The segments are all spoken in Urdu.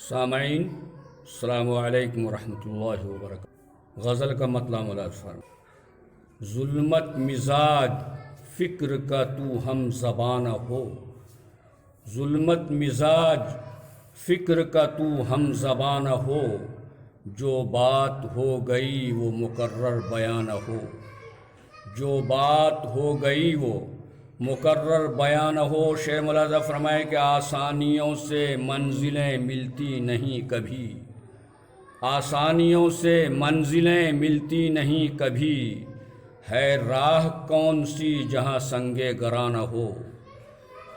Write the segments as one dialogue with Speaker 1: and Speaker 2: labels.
Speaker 1: سامعین، السلام علیکم ورحمۃ اللہ وبرکاتہ۔ غزل کا مطلع ملاحظہ فرمائیں۔ ظلمت مزاج فکر کا تو ہم زبان ہو، ظلمت مزاج فکر کا تو ہم زبان ہو، جو بات ہو گئی وہ مقرر بیان ہو، جو بات ہو گئی وہ مقرر بیان ہو۔ شعر ملاحظہ فرمائے کہ آسانیوں سے منزلیں ملتی نہیں کبھی، آسانیوں سے منزلیں ملتی نہیں کبھی، ہے راہ کون سی جہاں سنگِ گراں نہ ہو،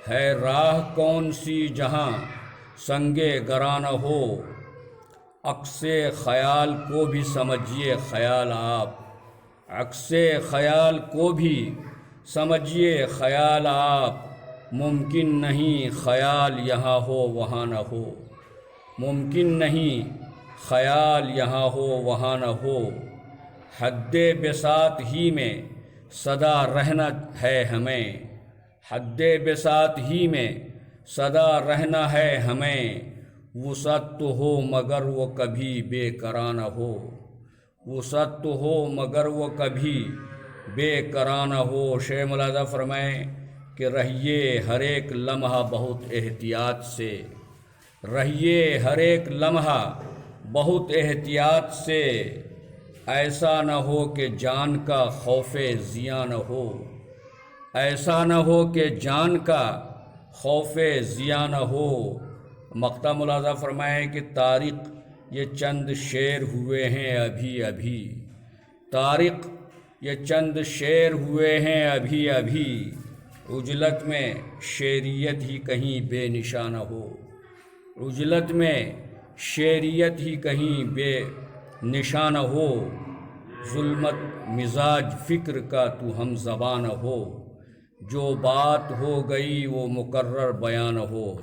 Speaker 1: ہے راہ کون سی جہاں سنگِ گراں نہ ہو۔ عکسِ خیال کو بھی سمجھیے خیال آپ، عکسِ خیال کو بھی سمجھیے خیال آپ، ممکن نہیں خیال یہاں ہو وہاں نہ ہو، ممکن نہیں خیال یہاں ہو وہاں نہ ہو۔ حدِ بساط ہی میں سدا رہنا ہے ہمیں، حدِ بساط ہی میں سدا رہنا ہے ہمیں، وسعت تو ہو مگر وہ کبھی بے کراں نہ ہو، وسعت تو ہو مگر وہ کبھی بے کراں نہ ہو۔ شعر ملاحظہ فرمائیں کہ رہیے ہر ایک لمحہ بہت احتیاط سے، رہیے ہر ایک لمحہ بہت احتیاط سے، ایسا نہ ہو کہ جان کا خوف ضیاں نہ ہو، ایسا نہ ہو کہ جان کا خوف ضیاں نہ ہو۔ مقطع ملاحظہ فرمائیں کہ طارق یہ چند شعر ہوئے ہیں ابھی ابھی، طارق یہ چند شعر ہوئے ہیں ابھی ابھی، عجلت میں شعریت ہی کہیں بے نشان نہ ہو، عجلت میں شعریت ہی کہیں بے نشان نہ ہو۔ ظلمت مزاج فکر کا تو ہم زبان ہو، جو بات ہو گئی وہ مقرر بیان ہو۔